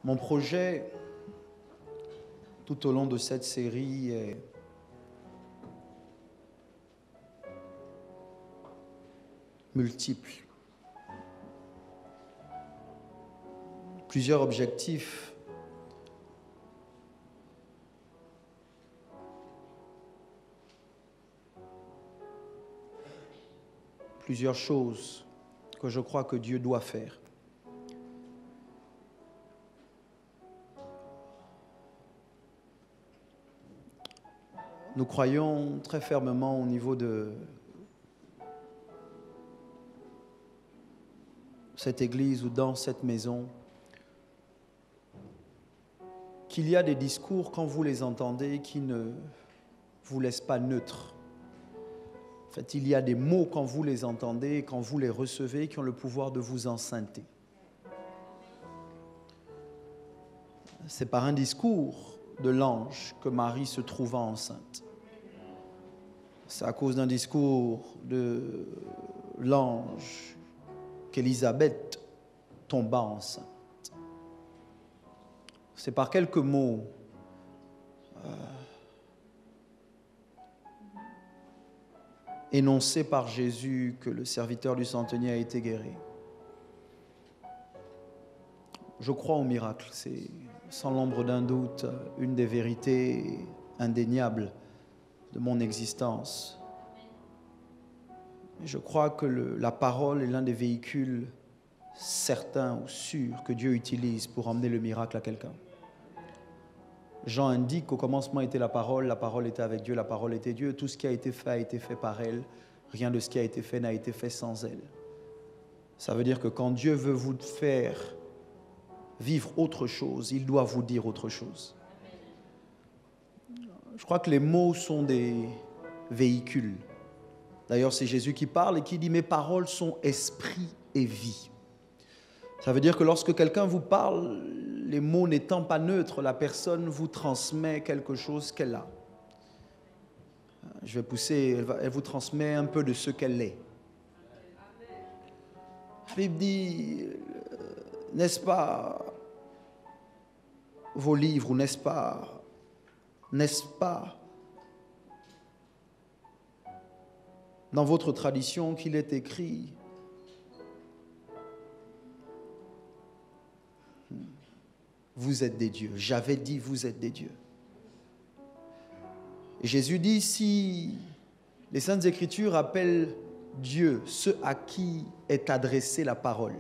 Mon projet, tout au long de cette série, est multiple. Plusieurs objectifs. Plusieurs choses que je crois que Dieu doit faire. Nous croyons très fermement au niveau de cette église ou dans cette maison qu'il y a des discours, quand vous les entendez, qui ne vous laissent pas neutre. En fait, il y a des mots, quand vous les entendez, quand vous les recevez, qui ont le pouvoir de vous enceinte. C'est par un discours de l'ange que Marie se trouva enceinte. C'est à cause d'un discours de l'ange qu'Élisabeth tomba enceinte. C'est par quelques mots énoncés par Jésus que le serviteur du centenier a été guéri. Je crois au miracle, c'est sans l'ombre d'un doute une des vérités indéniables de mon existence. Je crois que la parole est l'un des véhicules certains ou sûrs que Dieu utilise pour emmener le miracle à quelqu'un. Jean indique qu'au commencement était la parole était avec Dieu, la parole était Dieu. Tout ce qui a été fait par elle. Rien de ce qui a été fait n'a été fait sans elle. Ça veut dire que quand Dieu veut vous faire vivre autre chose, il doit vous dire autre chose. Je crois que les mots sont des véhicules. D'ailleurs, c'est Jésus qui parle et qui dit « Mes paroles sont esprit et vie ». Ça veut dire que lorsque quelqu'un vous parle, les mots n'étant pas neutres, la personne vous transmet quelque chose qu'elle a. Je vais pousser, elle vous transmet un peu de ce qu'elle est. La Bible dit, n'est-ce pas, vos livres, ou n'est-ce pas, dans votre tradition qu'il est écrit, vous êtes des dieux. J'avais dit, vous êtes des dieux. Et Jésus dit, si les Saintes Écritures appellent Dieu ceux à qui est adressée la parole,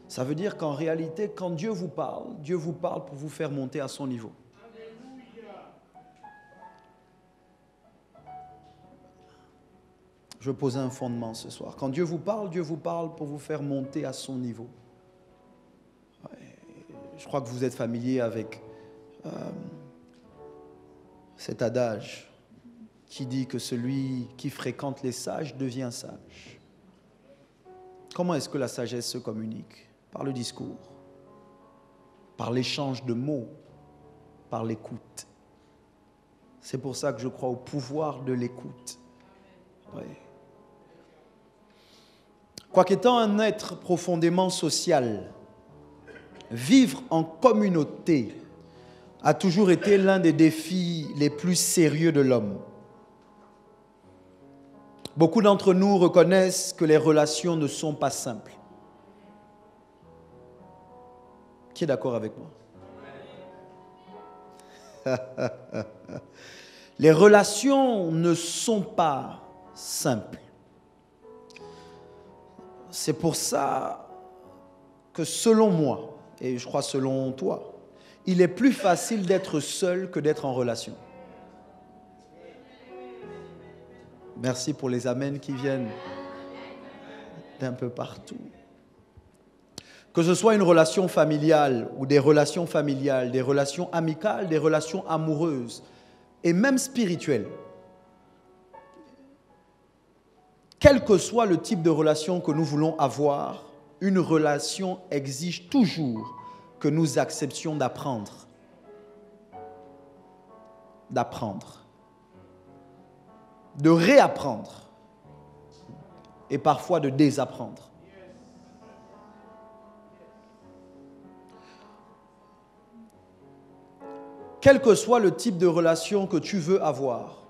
ça veut dire qu'en réalité, quand Dieu vous parle pour vous faire monter à son niveau. Je vais poser un fondement ce soir. Quand Dieu vous parle pour vous faire monter à son niveau. Je crois que vous êtes familier avec cet adage qui dit que celui qui fréquente les sages devient sage. Comment est-ce que la sagesse se communique? Par le discours, par l'échange de mots, par l'écoute. C'est pour ça que je crois au pouvoir de l'écoute. Oui. Quoiqu'étant un être profondément social, vivre en communauté a toujours été l'un des défis les plus sérieux de l'homme. Beaucoup d'entre nous reconnaissent que les relations ne sont pas simples. Qui est d'accord avec moi? Les relations ne sont pas simples. C'est pour ça que selon moi, et je crois selon toi, il est plus facile d'être seul que d'être en relation. Merci pour les amens qui viennent d'un peu partout. Que ce soit une relation familiale ou des relations familiales, des relations amicales, des relations amoureuses et même spirituelles. Quel que soit le type de relation que nous voulons avoir, une relation exige toujours que nous acceptions d'apprendre, de réapprendre et parfois de désapprendre. quel que soit le type de relation que tu veux avoir,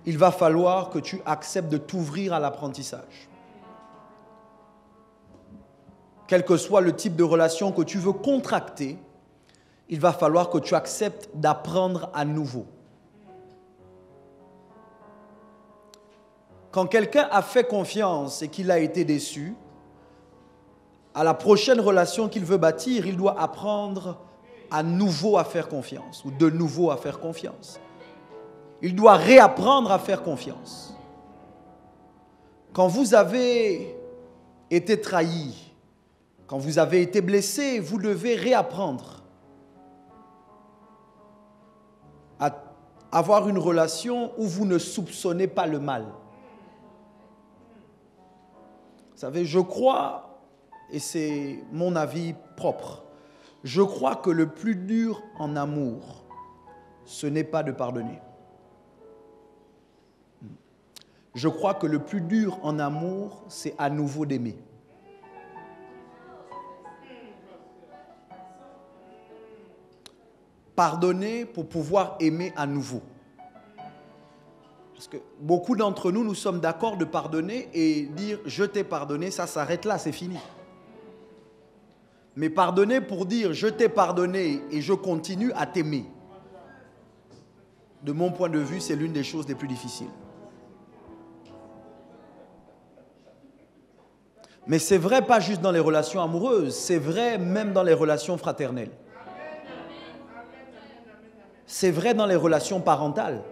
il va falloir que tu acceptes de t'ouvrir à l'apprentissage. Quel que soit le type de relation que tu veux contracter, il va falloir que tu acceptes d'apprendre à nouveau. Quand quelqu'un a fait confiance et qu'il a été déçu, à la prochaine relation qu'il veut bâtir, il doit apprendre à nouveau à faire confiance ou de nouveau à faire confiance. Il doit réapprendre à faire confiance. Quand vous avez été trahi, quand vous avez été blessé, vous devez réapprendre à avoir une relation où vous ne soupçonnez pas le mal. Vous savez, je crois, et c'est mon avis propre, je crois que le plus dur en amour, ce n'est pas de pardonner. Je crois que le plus dur en amour, c'est à nouveau d'aimer. Pardonner pour pouvoir aimer à nouveau. Parce que beaucoup d'entre nous, nous sommes d'accord de pardonner et dire « je t'ai pardonné », ça s'arrête là, c'est fini. Mais pardonner pour dire « je t'ai pardonné et je continue à t'aimer », de mon point de vue, c'est l'une des choses les plus difficiles. Mais c'est vrai pas juste dans les relations amoureuses, c'est vrai même dans les relations fraternelles. C'est vrai dans les relations parentales.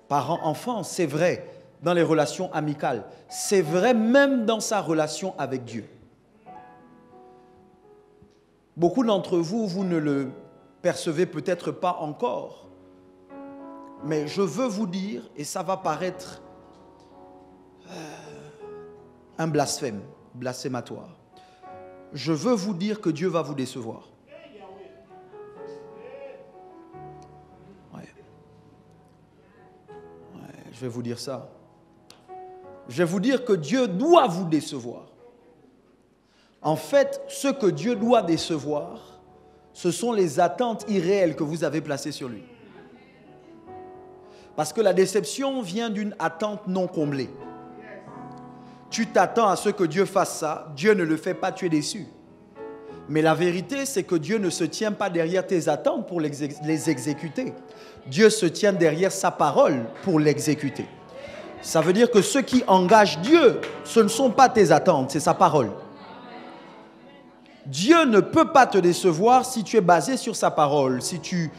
Parents-enfants, c'est vrai dans les relations amicales. C'est vrai même dans sa relation avec Dieu. Beaucoup d'entre vous, vous ne le percevez peut-être pas encore. Mais je veux vous dire, et ça va paraître un blasphème, blasphématoire. Je veux vous dire que Dieu va vous décevoir. Je vais vous dire ça. Je vais vous dire que Dieu doit vous décevoir. En fait, ce que Dieu doit décevoir, ce sont les attentes irréelles que vous avez placées sur lui. Parce que la déception vient d'une attente non comblée. Tu t'attends à ce que Dieu fasse ça, Dieu ne le fait pas, tu es déçu. Mais la vérité, c'est que Dieu ne se tient pas derrière tes attentes pour les exécuter. Dieu se tient derrière sa parole pour l'exécuter. Ça veut dire que ce qui engage Dieu, ce ne sont pas tes attentes, c'est sa parole. Dieu ne peut pas te décevoir si tu es basé sur sa parole, si tu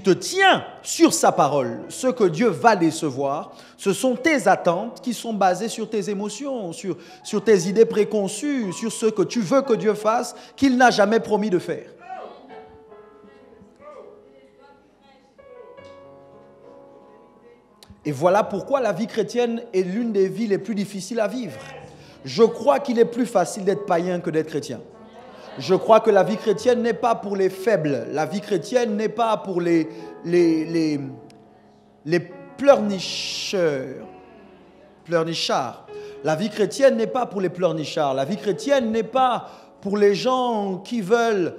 te tiens sur sa parole. Ce que Dieu va décevoir, ce sont tes attentes qui sont basées sur tes émotions, sur tes idées préconçues, sur ce que tu veux que Dieu fasse, qu'il n'a jamais promis de faire. Et voilà pourquoi la vie chrétienne est l'une des vies les plus difficiles à vivre. Je crois qu'il est plus facile d'être païen que d'être chrétien. Je crois que la vie chrétienne n'est pas pour les faibles. La vie chrétienne n'est pas pour les pleurnichards. La vie chrétienne n'est pas pour les pleurnichards. La vie chrétienne n'est pas pour les gens qui veulent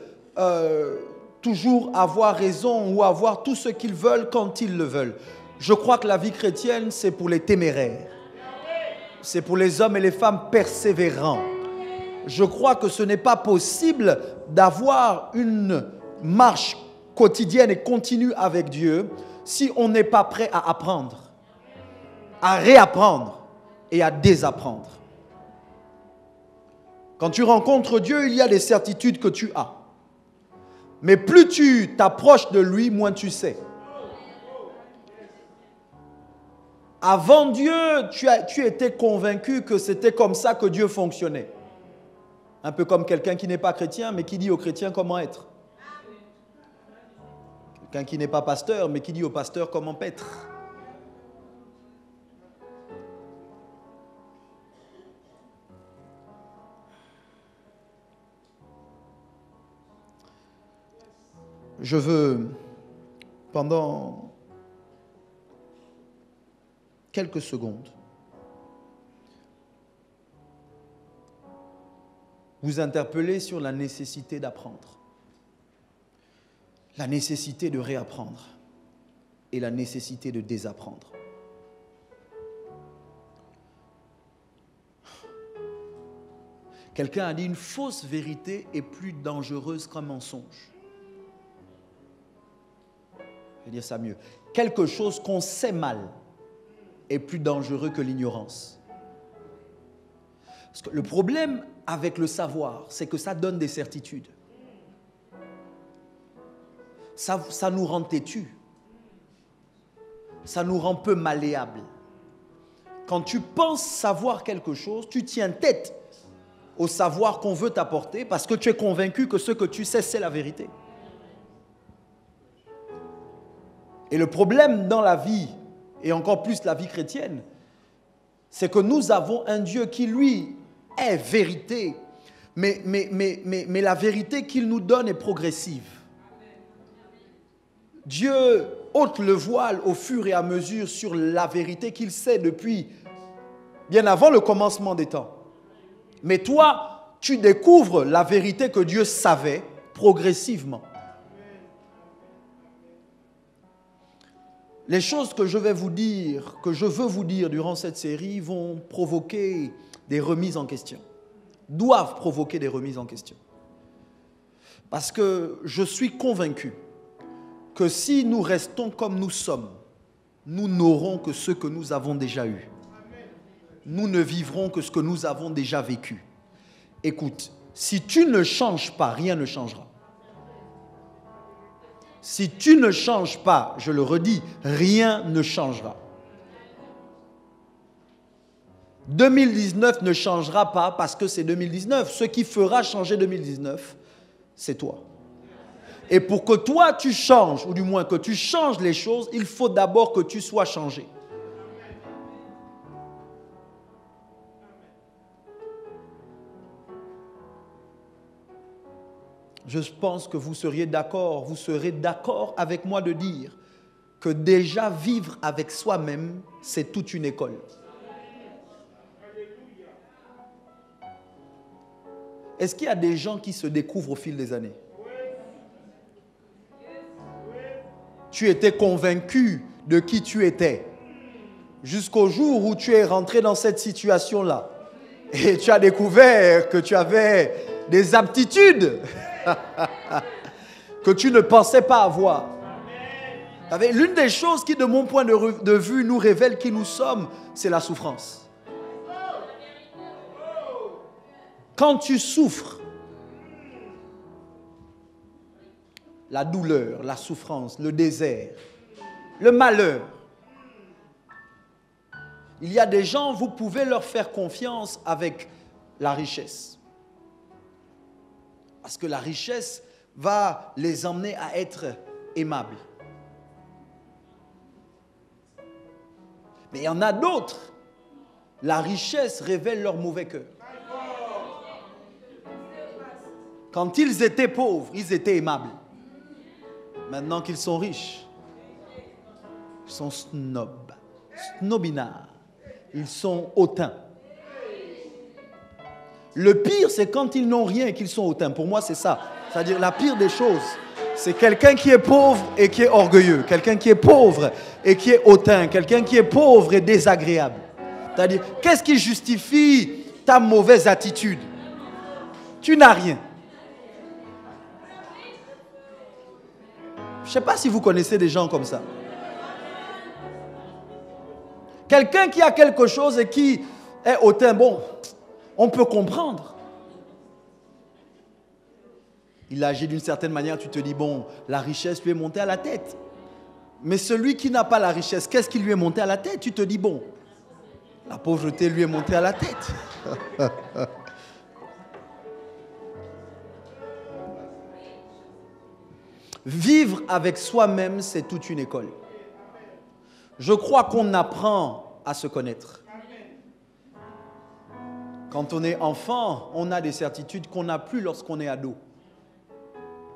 toujours avoir raison ou avoir tout ce qu'ils veulent quand ils le veulent. Je crois que la vie chrétienne, c'est pour les téméraires. C'est pour les hommes et les femmes persévérants. Je crois que ce n'est pas possible d'avoir une marche quotidienne et continue avec Dieu si on n'est pas prêt à apprendre, à réapprendre et à désapprendre. Quand tu rencontres Dieu, il y a des certitudes que tu as. Mais plus tu t'approches de lui, moins tu sais. Avant Dieu, tu étais convaincu que c'était comme ça que Dieu fonctionnait. Un peu comme quelqu'un qui n'est pas chrétien, mais qui dit aux chrétiens comment être. Quelqu'un qui n'est pas pasteur, mais qui dit au pasteur comment paître. Je veux, pendant quelques secondes, vous interpeller sur la nécessité d'apprendre. la nécessité de réapprendre et la nécessité de désapprendre. Quelqu'un a dit une fausse vérité est plus dangereuse qu'un mensonge. Je vais dire ça mieux. Quelque chose qu'on sait mal est plus dangereux que l'ignorance. Parce que le problème avec le savoir, c'est que ça donne des certitudes. Ça nous rend têtus. Ça nous rend peu malléables. Quand tu penses savoir quelque chose, tu tiens tête au savoir qu'on veut t'apporter parce que tu es convaincu que ce que tu sais, c'est la vérité. Et le problème dans la vie, et encore plus la vie chrétienne, c'est que nous avons un Dieu qui, lui, est vérité. Mais la vérité qu'il nous donne est progressive. Dieu ôte le voile au fur et à mesure sur la vérité qu'il sait depuis bien avant le commencement des temps. Mais toi, tu découvres la vérité que Dieu savait progressivement. Les choses que je vais vous dire, que je veux vous dire durant cette série vont provoquer des remises en question. Doivent provoquer des remises en question. Parce que je suis convaincu que si nous restons comme nous sommes, nous n'aurons que ce que nous avons déjà eu. Nous ne vivrons que ce que nous avons déjà vécu. Écoute, si tu ne changes pas, rien ne changera. Si tu ne changes pas, je le redis, rien ne changera. 2019 ne changera pas parce que c'est 2019. Ce qui fera changer 2019, c'est toi. Et pour que toi tu changes, ou du moins que tu changes les choses, il faut d'abord que tu sois changé. Je pense que vous serez d'accord avec moi de dire que déjà vivre avec soi-même, c'est toute une école. Est-ce qu'il y a des gens qui se découvrent au fil des années? Tu étais convaincu de qui tu étais jusqu'au jour où tu es rentré dans cette situation-là et tu as découvert que tu avais des aptitudes que tu ne pensais pas avoir. L'une des choses qui, de mon point de vue, nous révèle qui nous sommes, c'est la souffrance. Quand tu souffres, la douleur, la souffrance, le désert, le malheur, il y a des gens, vous pouvez leur faire confiance avec la richesse. Parce que la richesse va les emmener à être aimables. Mais il y en a d'autres, la richesse révèle leur mauvais cœur. Quand ils étaient pauvres, ils étaient aimables. Maintenant qu'ils sont riches, ils sont snobs, snobinards. Ils sont hautains. Le pire, c'est quand ils n'ont rien et qu'ils sont hautains. Pour moi, c'est ça. C'est-à-dire, la pire des choses, c'est quelqu'un qui est pauvre et qui est orgueilleux. Quelqu'un qui est pauvre et qui est hautain. Quelqu'un qui est pauvre et désagréable. C'est-à-dire, qu'est-ce qui justifie ta mauvaise attitude? Tu n'as rien. Je ne sais pas si vous connaissez des gens comme ça. Quelqu'un qui a quelque chose et qui est hautain, bon, on peut comprendre. Il agit d'une certaine manière, tu te dis, bon, la richesse lui est montée à la tête. Mais celui qui n'a pas la richesse, qu'est-ce qui lui est monté à la tête? Tu te dis, bon, la pauvreté lui est montée à la tête. Vivre avec soi-même, c'est toute une école. Je crois qu'on apprend à se connaître. Quand on est enfant, on a des certitudes qu'on n'a plus lorsqu'on est ado.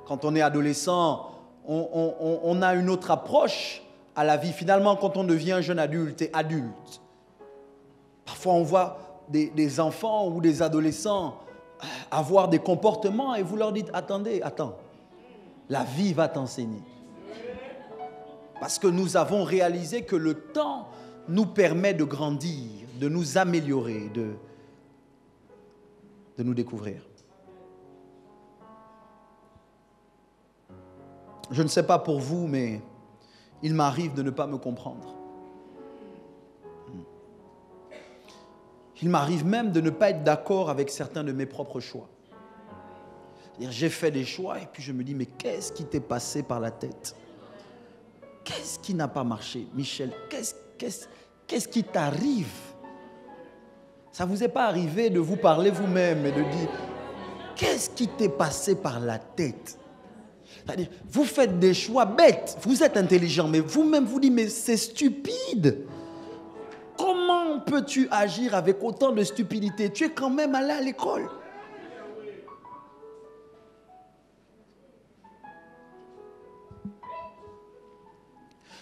Quand on est adolescent, on a une autre approche à la vie. Finalement, quand on devient jeune adulte et adulte, parfois on voit des enfants ou des adolescents avoir des comportements et vous leur dites, attends. La vie va t'enseigner. Parce que nous avons réalisé que le temps nous permet de grandir, de nous améliorer, de nous découvrir. Je ne sais pas pour vous, mais il m'arrive de ne pas me comprendre. Il m'arrive même de ne pas être d'accord avec certains de mes propres choix. J'ai fait des choix et puis je me dis, mais qu'est-ce qui t'est passé par la tête? Qu'est-ce qui n'a pas marché? Michel, qu'est-ce qui t'arrive? Ça ne vous est pas arrivé de vous parler vous-même et de dire, qu'est-ce qui t'est passé par la tête? C'est-à-dire, vous faites des choix bêtes, vous êtes intelligent, mais vous-même vous dites, mais c'est stupide. Comment peux-tu agir avec autant de stupidité? Tu es quand même allé à l'école.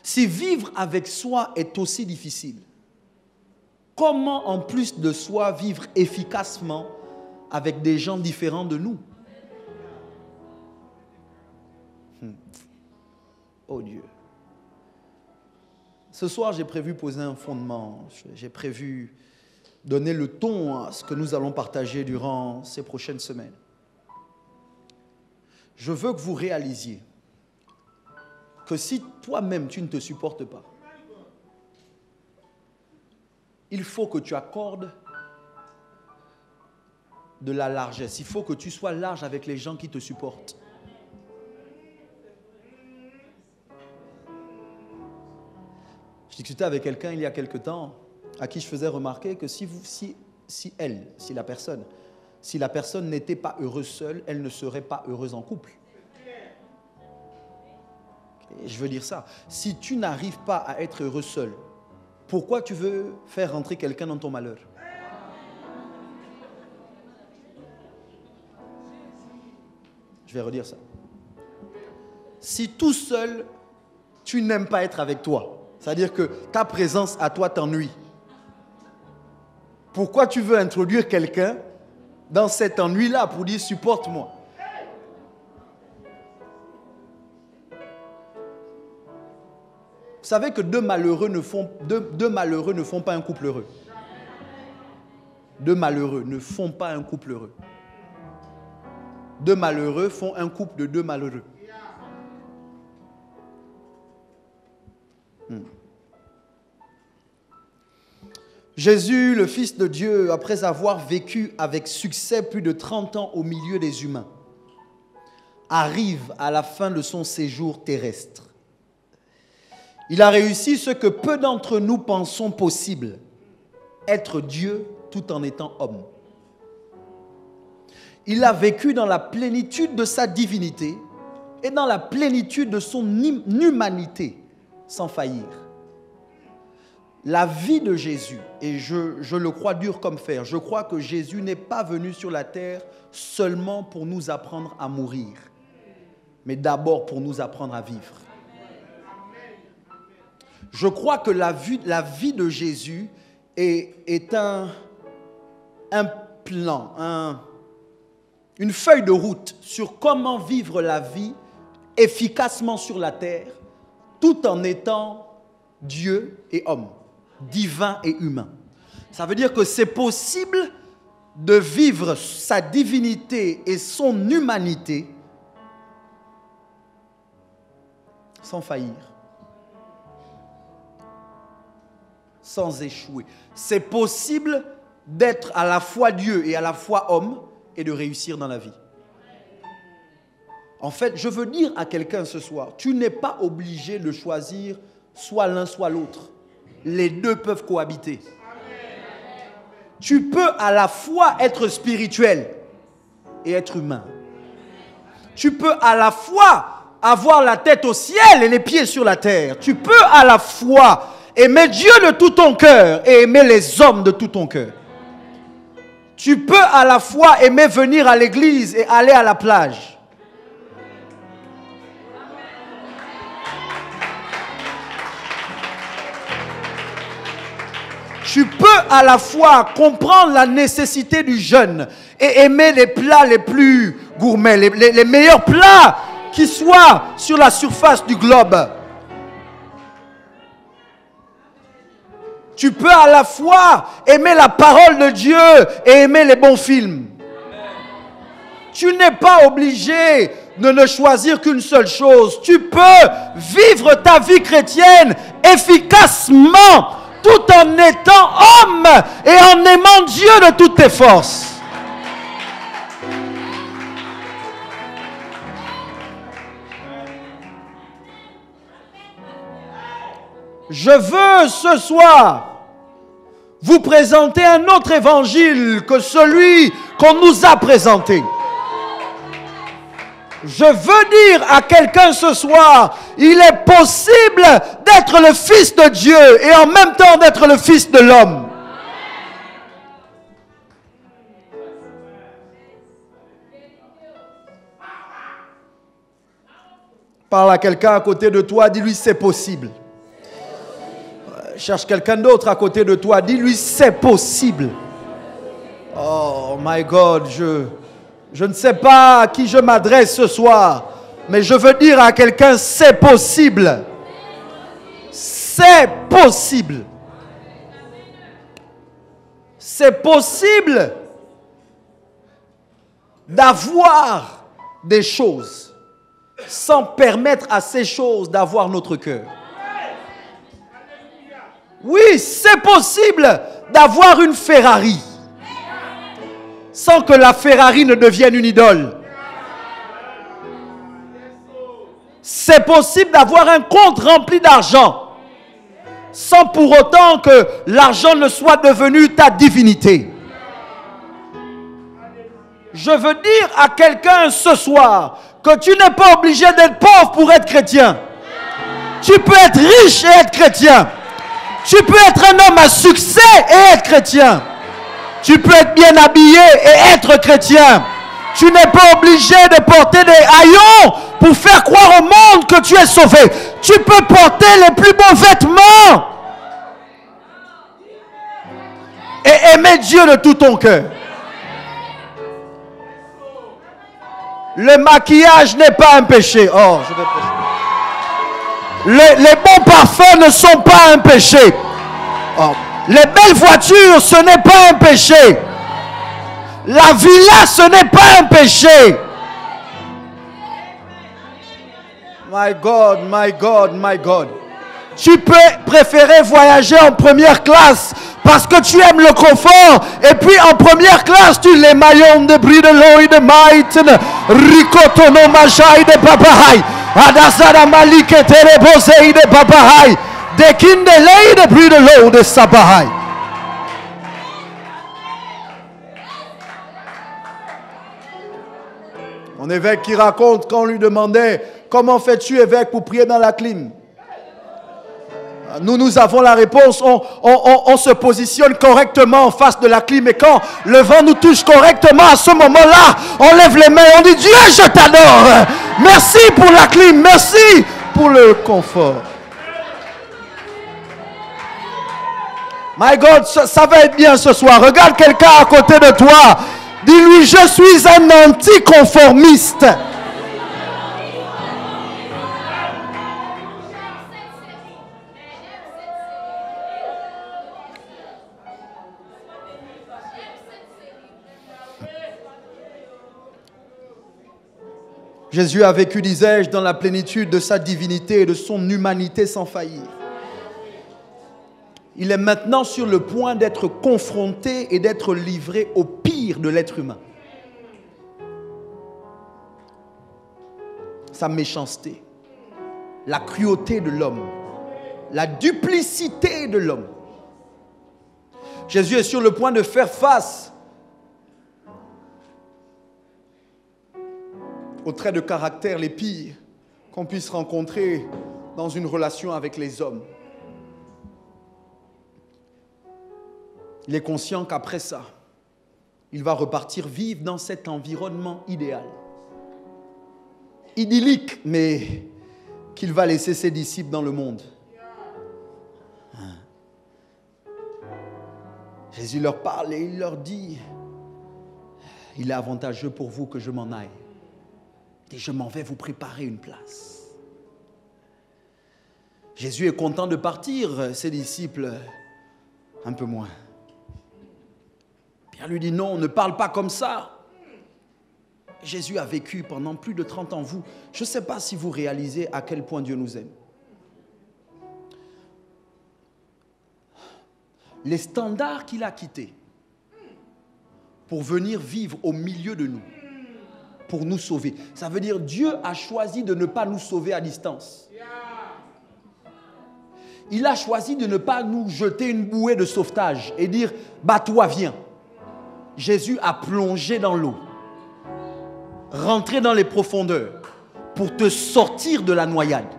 Si vivre avec soi est aussi difficile, comment en plus de soi vivre efficacement avec des gens différents de nous? Oh Dieu. Ce soir, j'ai prévu poser un fondement. J'ai prévu donner le ton à ce que nous allons partager durant ces prochaines semaines. Je veux que vous réalisiez que si toi-même tu ne te supportes pas, il faut que tu accordes de la largesse. Il faut que tu sois large avec les gens qui te supportent. Je discutais avec quelqu'un il y a quelque temps à qui je faisais remarquer que si la personne n'était pas heureuse seule, elle ne serait pas heureuse en couple. Et je veux dire ça. Si tu n'arrives pas à être heureux seul, pourquoi tu veux faire rentrer quelqu'un dans ton malheur? Je vais redire ça. Si tout seul, tu n'aimes pas être avec toi, c'est-à-dire que ta présence à toi t'ennuie, pourquoi tu veux introduire quelqu'un dans cet ennui-là pour dire supporte-moi? Vous savez que deux malheureux ne font pas un couple heureux. Deux malheureux ne font pas un couple heureux. Deux malheureux font un couple de deux malheureux. Jésus, le Fils de Dieu, après avoir vécu avec succès plus de 30 ans au milieu des humains, arrive à la fin de son séjour terrestre. Il a réussi ce que peu d'entre nous pensons possible, être Dieu tout en étant homme. Il a vécu dans la plénitude de sa divinité et dans la plénitude de son humanité, sans faillir. La vie de Jésus, et je le crois dur comme fer, je crois que Jésus n'est pas venu sur la terre seulement pour nous apprendre à mourir, mais d'abord pour nous apprendre à vivre. Je crois que la vie de Jésus est un plan, une feuille de route sur comment vivre la vie efficacement sur la terre, tout en étant Dieu et homme, divin et humain. Ça veut dire que c'est possible de vivre sa divinité et son humanité sans faillir, sans échouer. C'est possible d'être à la fois Dieu et à la fois homme et de réussir dans la vie. En fait, je veux dire à quelqu'un ce soir, tu n'es pas obligé de choisir soit l'un soit l'autre. Les deux peuvent cohabiter. Tu peux à la fois être spirituel et être humain. Tu peux à la fois avoir la tête au ciel et les pieds sur la terre. Tu peux à la fois aimer Dieu de tout ton cœur et aimer les hommes de tout ton cœur. Tu peux à la fois aimer venir à l'église et aller à la plage. Tu peux à la fois comprendre la nécessité du jeûne et aimer les plats les plus gourmets, les meilleurs plats qui soit sur la surface du globe. Tu peux à la fois aimer la parole de Dieu et aimer les bons films. Tu n'es pas obligé de ne choisir qu'une seule chose. Tu peux vivre ta vie chrétienne efficacement tout en étant homme et en aimant Dieu de toutes tes forces. Je veux ce soir vous présenter un autre évangile que celui qu'on nous a présenté. Je veux dire à quelqu'un ce soir, il est possible d'être le fils de Dieu et en même temps d'être le fils de l'homme. Parle à quelqu'un à côté de toi, dis-lui c'est possible. Cherche quelqu'un d'autre à côté de toi, dis-lui c'est possible. Oh my God, je ne sais pas à qui je m'adresse ce soir, mais je veux dire à quelqu'un c'est possible. C'est possible. C'est possible d'avoir des choses sans permettre à ces choses d'avoir notre cœur. Oui, c'est possible d'avoir une Ferrari sans que la Ferrari ne devienne une idole. C'est possible d'avoir un compte rempli d'argent sans pour autant que l'argent ne soit devenu ta divinité. Je veux dire à quelqu'un ce soir que tu n'es pas obligé d'être pauvre pour être chrétien. Tu peux être riche et être chrétien. Tu peux être un homme à succès et être chrétien. Tu peux être bien habillé et être chrétien. Tu n'es pas obligé de porter des haillons pour faire croire au monde que tu es sauvé. Tu peux porter les plus beaux vêtements et aimer Dieu de tout ton cœur. Le maquillage n'est pas un péché. Oh, je vais prêcher. Les bons parfums ne sont pas un péché. Oh. Les belles voitures, ce n'est pas un péché. La villa, ce n'est pas un péché. My God, my God, my God. Tu peux préférer voyager en première classe parce que tu aimes le confort. Et puis en première classe, tu les maillons de bris de l'eau et de maïten. Ricotono majai de papahai. Adasada malik et terebosei de papahai. De kindelei de bris de l'eau de sabahai. Mon évêque qui raconte quand on lui demandait comment fais-tu évêque pour prier dans la clim. Nous avons la réponse, on se positionne correctement en face de la clim et quand le vent nous touche correctement, à ce moment-là, on lève les mains et on dit Dieu, je t'adore. Merci pour la clim, merci pour le confort. My God, ça va être bien ce soir. Regarde quelqu'un à côté de toi. Dis-lui, je suis un anticonformiste. Jésus a vécu, disais-je, dans la plénitude de sa divinité et de son humanité sans faillir. Il est maintenant sur le point d'être confronté et d'être livré au pire de l'être humain. Sa méchanceté, la cruauté de l'homme, la duplicité de l'homme. Jésus est sur le point de faire face aux traits de caractère les pires qu'on puisse rencontrer dans une relation avec les hommes. Il est conscient qu'après ça, il va repartir vivre dans cet environnement idéal, idyllique, mais qu'il va laisser ses disciples dans le monde. Jésus leur parle et il leur dit, il est avantageux pour vous que je m'en aille. Et je m'en vais vous préparer une place. Jésus est content de partir, ses disciples, un peu moins. Pierre lui dit non, ne parle pas comme ça. Jésus a vécu pendant plus de 30 ans. Vous, je ne sais pas si vous réalisez à quel point Dieu nous aime. Les standards qu'il a quittés pour venir vivre au milieu de nous, pour nous sauver. Ça veut dire Dieu a choisi de ne pas nous sauver à distance. Il a choisi de ne pas nous jeter une bouée de sauvetage et dire « Bat-toi, viens ». Jésus a plongé dans l'eau, rentré dans les profondeurs pour te sortir de la noyade,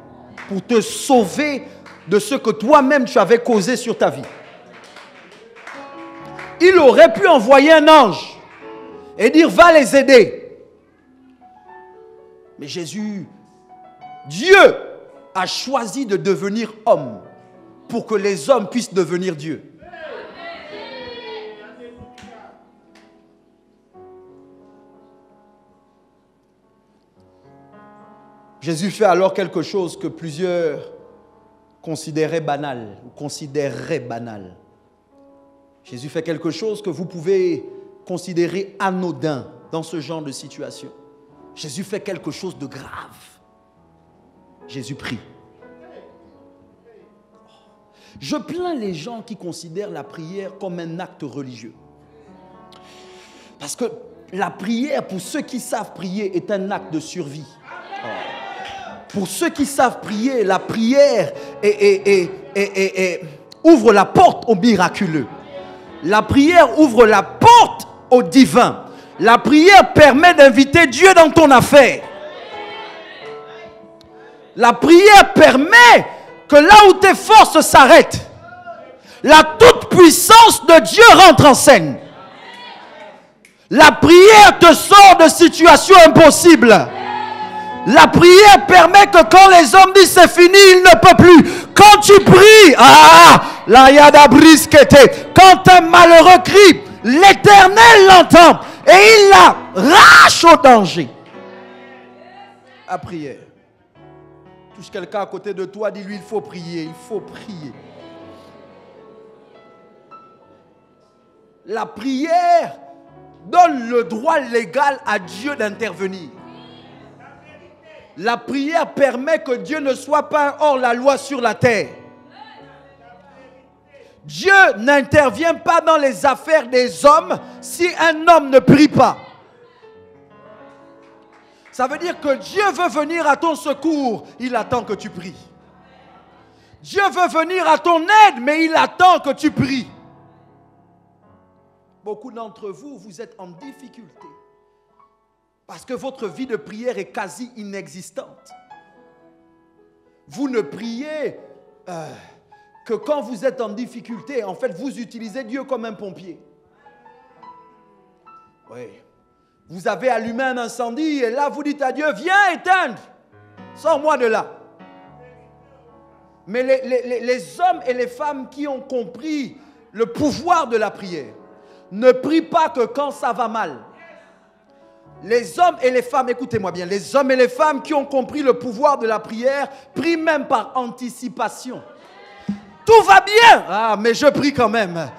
pour te sauver de ce que toi-même tu avais causé sur ta vie. Il aurait pu envoyer un ange et dire « Va les aider ». Mais Jésus, Dieu a choisi de devenir homme pour que les hommes puissent devenir Dieu. Jésus fait alors quelque chose que plusieurs considéraient banal ou considéreraient banal. Jésus fait quelque chose que vous pouvez considérer anodin dans ce genre de situation. Jésus fait quelque chose de grave. Jésus prie. Je plains les gens qui considèrent la prière comme un acte religieux. Parce que la prière, pour ceux qui savent prier, est un acte de survie. Pour ceux qui savent prier, la prière ouvre la porte au miraculeux. La prière ouvre la porte au divin. La prière permet d'inviter Dieu dans ton affaire. La prière permet que là où tes forces s'arrêtent, la toute-puissance de Dieu rentre en scène. La prière te sort de situations impossibles. La prière permet que quand les hommes disent c'est fini, il ne peut plus. Quand tu pries, la yada brisquette. Quand un malheureux crie, l'Éternel l'entend et il l'arrache au danger. La prière. Touche quelqu'un à côté de toi, dis-lui il faut prier, il faut prier. La prière donne le droit légal à Dieu d'intervenir. La prière permet que Dieu ne soit pas hors la loi sur la terre. Dieu n'intervient pas dans les affaires des hommes si un homme ne prie pas. Ça veut dire que Dieu veut venir à ton secours, il attend que tu pries. Dieu veut venir à ton aide, mais il attend que tu pries. Beaucoup d'entre vous, vous êtes en difficulté. Parce que votre vie de prière est quasi inexistante. Vous ne priez que quand vous êtes en difficulté. En fait, vous utilisez Dieu comme un pompier. Oui. Vous avez allumé un incendie et là, vous dites à Dieu, viens éteindre. Sors-moi de là. Mais les hommes et les femmes qui ont compris le pouvoir de la prière ne prient pas que quand ça va mal. Les hommes et les femmes, écoutez-moi bien, les hommes et les femmes qui ont compris le pouvoir de la prière prient même par anticipation. Tout va bien. Ah, mais je prie quand même.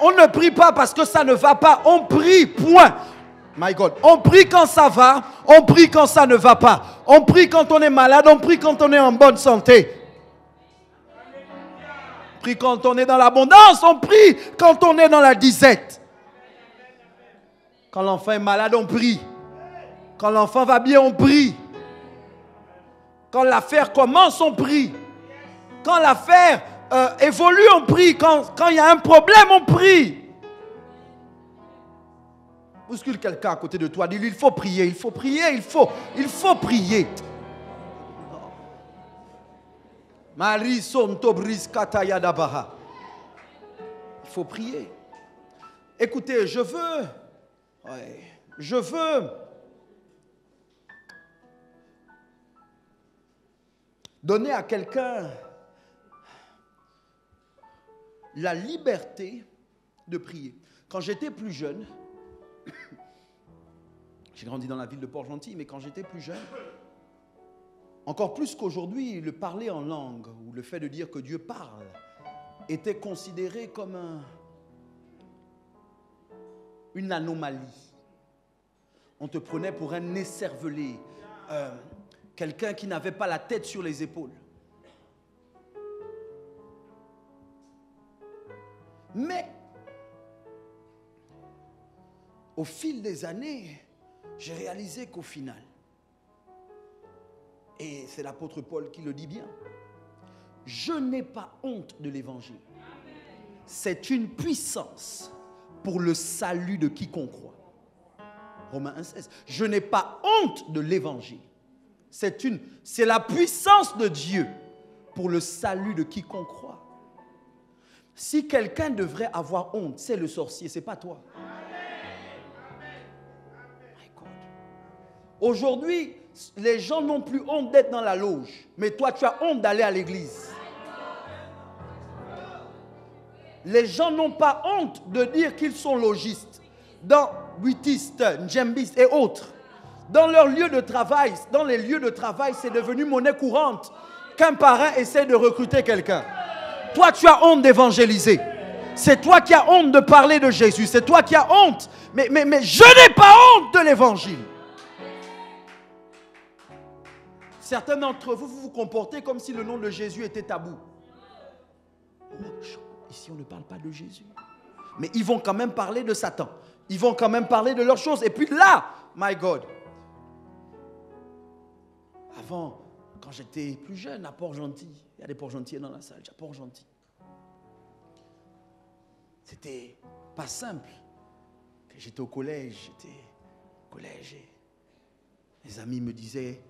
On ne prie pas parce que ça ne va pas. On prie, point. My God. On prie quand ça va, on prie quand ça ne va pas. On prie quand on est malade, on prie quand on est en bonne santé. On prie quand on est dans l'abondance, on prie quand on est dans la disette. Quand l'enfant est malade, on prie. Quand l'enfant va bien, on prie. Quand l'affaire commence, on prie. Quand l'affaire évolue, on prie. Quand il y a un problème, on prie. Bouscule quelqu'un à côté de toi, dis-lui, il faut prier, il faut prier, il faut prier. Marie Sonto Briskataya Dabaha. Il faut prier. Écoutez, je veux donner à quelqu'un la liberté de prier. Quand j'étais plus jeune, J'ai grandi dans la ville de Port-Gentil, mais quand j'étais plus jeune, encore plus qu'aujourd'hui, le parler en langue, ou le fait de dire que Dieu parle, était considéré comme une anomalie. On te prenait pour un écervelé, quelqu'un qui n'avait pas la tête sur les épaules. Mais, au fil des années, j'ai réalisé qu'au final, et c'est l'apôtre Paul qui le dit bien, je n'ai pas honte de l'évangile. C'est une puissance pour le salut de quiconque croit. Romains 1,16. Je n'ai pas honte de l'évangile. C'est la puissance de Dieu pour le salut de quiconque croit. Si quelqu'un devrait avoir honte, c'est le sorcier, c'est pas toi. Aujourd'hui, les gens n'ont plus honte d'être dans la loge, mais toi tu as honte d'aller à l'église. Les gens n'ont pas honte de dire qu'ils sont logistes, dans buitistes, djembistes et autres. Dans leur lieu de travail, dans les lieux de travail, c'est devenu monnaie courante qu'un parrain essaie de recruter quelqu'un. Toi, tu as honte d'évangéliser. C'est toi qui as honte de parler de Jésus. C'est toi qui as honte. Mais je n'ai pas honte de l'évangile. Certains d'entre vous, vous vous comportez comme si le nom de Jésus était tabou. Ici, on ne parle pas de Jésus. Mais ils vont quand même parler de Satan. Ils vont quand même parler de leurs choses. Et puis là, my God. Avant, quand j'étais plus jeune, à Port-Gentil, il y a des Port-Gentils dans la salle, à Port-Gentil. C'était pas simple. J'étais au collège, et les amis me disaient,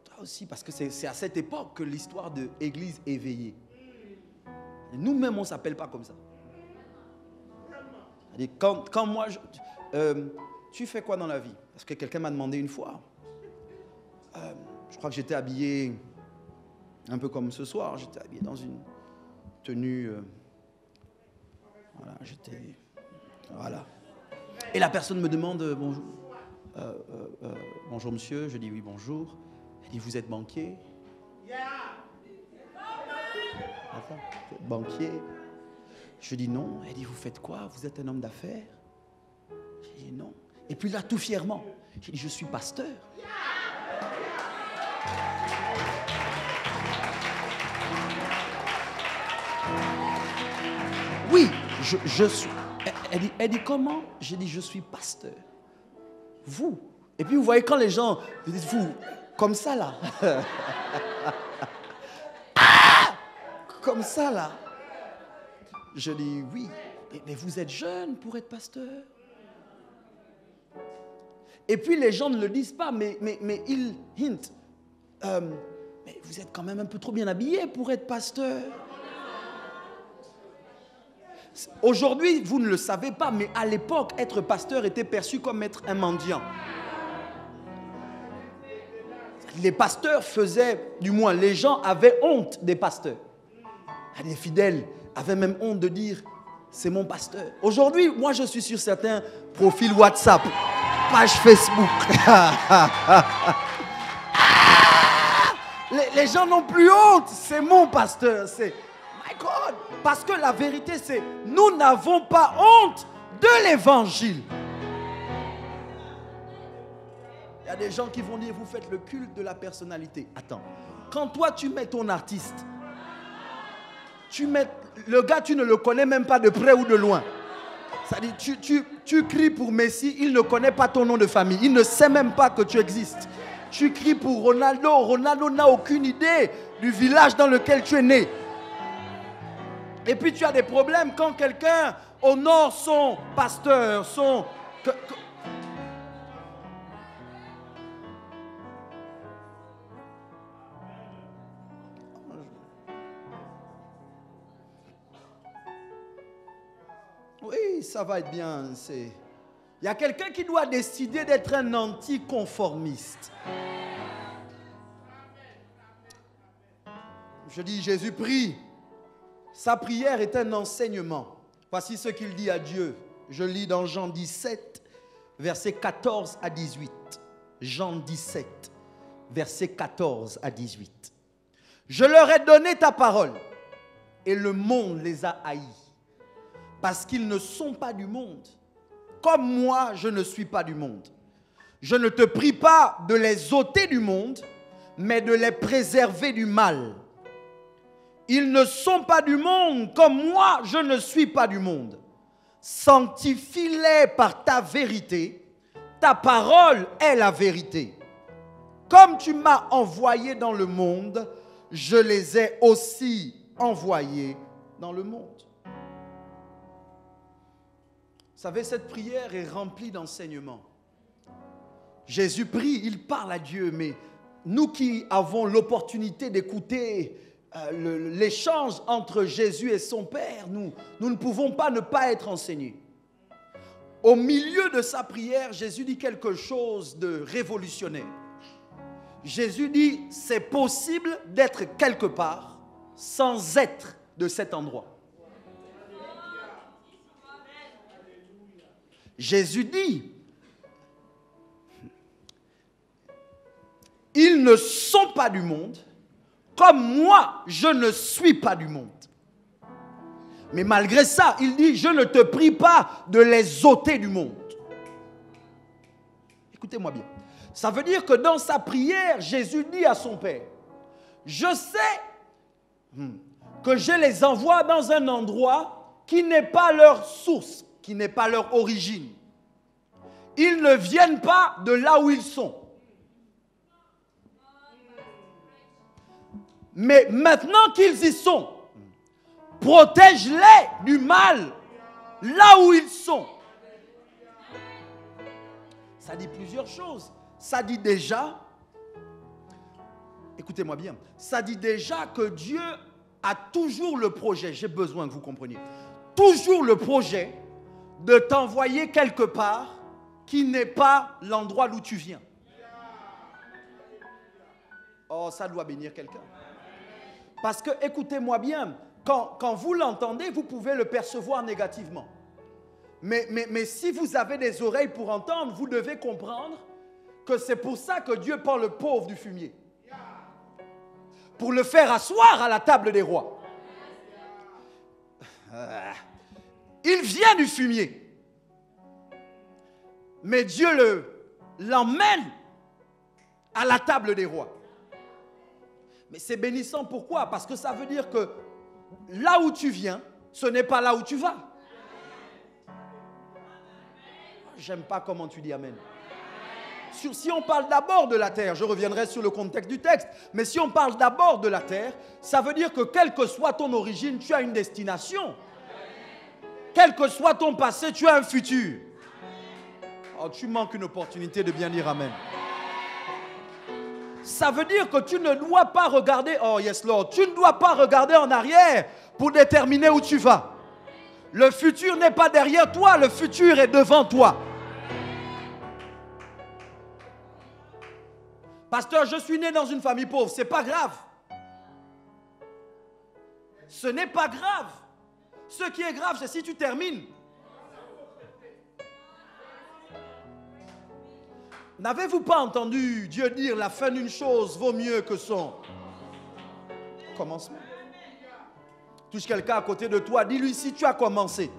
toi aussi, parce que c'est à cette époque que l'histoire de l'église éveillée. Nous-mêmes, on ne s'appelle pas comme ça. Quand moi, tu fais quoi dans la vie? Parce que quelqu'un m'a demandé une fois. Je crois que j'étais habillé un peu comme ce soir. J'étais habillé dans une tenue. Voilà. Et la personne me demande bonjour. Bonjour monsieur. Je dis oui, bonjour. Elle dit vous êtes banquier? Attends, vous êtes banquier? Je dis non. Elle dit vous faites quoi? Vous êtes un homme d'affaires? Je dis non. Et puis là, tout fièrement, j'ai dit je suis pasteur. Oui, je suis. Elle dit comment? J'ai dit je suis pasteur. Vous. Et puis vous voyez quand les gens vous dites vous, comme ça là. Comme ça là. Je dis oui, mais vous êtes jeune pour être pasteur. Et puis les gens ne le disent pas, mais ils hintent. Mais vous êtes quand même un peu trop bien habillé pour être pasteur. Aujourd'hui, vous ne le savez pas, mais à l'époque, être pasteur était perçu comme être un mendiant. Les pasteurs faisaient, du moins les gens avaient honte des pasteurs. Les fidèles avaient même honte de dire, c'est mon pasteur. Aujourd'hui, moi je suis sur certains profils WhatsApp, page Facebook. Les gens n'ont plus honte, c'est mon pasteur, c'est... My God. Parce que la vérité c'est, nous n'avons pas honte de l'évangile. Il y a des gens qui vont dire, vous faites le culte de la personnalité. Attends, quand toi tu mets ton artiste, tu mets, le gars tu ne le connais même pas de près ou de loin. C'est-à-dire tu cries pour Messi, il ne connaît pas ton nom de famille, il ne sait même pas que tu existes. Tu cries pour Ronaldo, Ronaldo n'a aucune idée du village dans lequel tu es né. Et puis tu as des problèmes quand quelqu'un honore son pasteur, son... Oui, ça va être bien. Il y a quelqu'un qui doit décider d'être un anticonformiste. Je dis, Jésus prie. Sa prière est un enseignement. Voici ce qu'il dit à Dieu. Je lis dans Jean 17, versets 14 à 18. Jean 17, versets 14 à 18. Je leur ai donné ta parole et le monde les a haïs parce qu'ils ne sont pas du monde. Comme moi, je ne suis pas du monde. Je ne te prie pas de les ôter du monde, mais de les préserver du mal. Ils ne sont pas du monde, comme moi, je ne suis pas du monde. Sanctifie-les par ta vérité. Ta parole est la vérité. Comme tu m'as envoyé dans le monde, je les ai aussi envoyés dans le monde. Vous savez, cette prière est remplie d'enseignements. Jésus prie, il parle à Dieu, mais nous qui avons l'opportunité d'écouter l'échange entre Jésus et son Père, nous ne pouvons pas ne pas être enseignés. Au milieu de sa prière, Jésus dit quelque chose de révolutionnaire. Jésus dit, c'est possible d'être quelque part sans être de cet endroit. Jésus dit, ils ne sont pas du monde, comme moi, je ne suis pas du monde. Mais malgré ça, il dit, je ne te prie pas de les ôter du monde. Écoutez-moi bien. Ça veut dire que dans sa prière, Jésus dit à son Père, je sais que je les envoie dans un endroit qui n'est pas leur source, qui n'est pas leur origine. Ils ne viennent pas de là où ils sont. Mais maintenant qu'ils y sont, protège-les du mal là où ils sont. Ça dit plusieurs choses. Ça dit déjà, écoutez-moi bien, ça dit déjà que Dieu a toujours le projet, j'ai besoin que vous compreniez, toujours le projet de t'envoyer quelque part qui n'est pas l'endroit d'où tu viens. Oh, ça doit bénir quelqu'un. Parce que, écoutez-moi bien, quand vous l'entendez, vous pouvez le percevoir négativement. Mais si vous avez des oreilles pour entendre, vous devez comprendre que c'est pour ça que Dieu prend le pauvre du fumier. Pour le faire asseoir à la table des rois. Il vient du fumier. Mais Dieu l'emmène à la table des rois. Mais c'est bénissant, pourquoi? Parce que ça veut dire que là où tu viens, ce n'est pas là où tu vas. J'aime pas comment tu dis amen. Si on parle d'abord de la terre, je reviendrai sur le contexte du texte, mais si on parle d'abord de la terre, ça veut dire que quelle que soit ton origine, tu as une destination. Quel que soit ton passé, tu as un futur. Oh, tu manques une opportunité de bien dire amen. Ça veut dire que tu ne dois pas regarder, oh yes Lord, tu ne dois pas regarder en arrière pour déterminer où tu vas. Le futur n'est pas derrière toi, le futur est devant toi. Pasteur, je suis né dans une famille pauvre, c'est pas grave. Ce n'est pas grave. Ce qui est grave, c'est si tu termines. N'avez-vous pas entendu Dieu dire la fin d'une chose vaut mieux que son commencement? Touche quelqu'un à côté de toi, dis-lui si tu as commencé,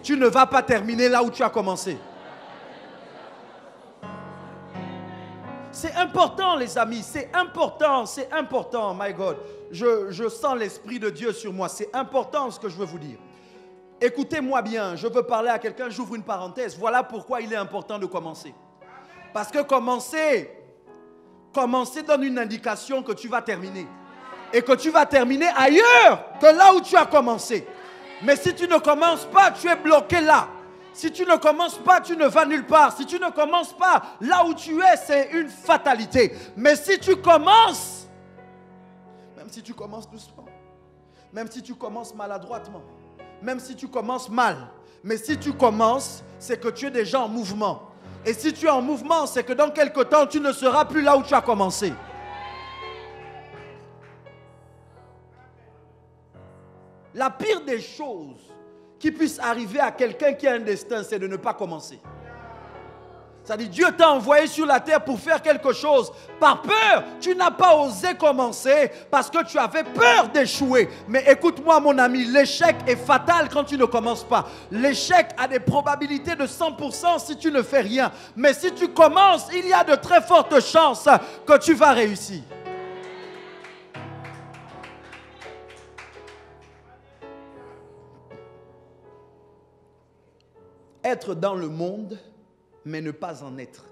tu ne vas pas terminer là où tu as commencé. C'est important les amis, c'est important, my God. Je sens l'Esprit de Dieu sur moi, c'est important ce que je veux vous dire. Écoutez-moi bien, je veux parler à quelqu'un, j'ouvre une parenthèse. Voilà pourquoi il est important de commencer. Parce que commencer donne une indication que tu vas terminer. Et que tu vas terminer ailleurs que là où tu as commencé. Mais si tu ne commences pas, tu es bloqué là. Si tu ne commences pas, tu ne vas nulle part. Si tu ne commences pas, là où tu es, c'est une fatalité. Mais si tu commences, même si tu commences doucement, même si tu commences maladroitement, même si tu commences mal, mais si tu commences, c'est que tu es déjà en mouvement. Et si tu es en mouvement, c'est que dans quelque temps, tu ne seras plus là où tu as commencé. La pire des choses qui puisse arriver à quelqu'un qui a un destin, c'est de ne pas commencer. Ça dit, Dieu t'a envoyé sur la terre pour faire quelque chose. Par peur, tu n'as pas osé commencer parce que tu avais peur d'échouer. Mais écoute-moi mon ami, l'échec est fatal quand tu ne commences pas. L'échec a des probabilités de 100% si tu ne fais rien. Mais si tu commences, il y a de très fortes chances que tu vas réussir. Être dans le monde, mais ne pas en être.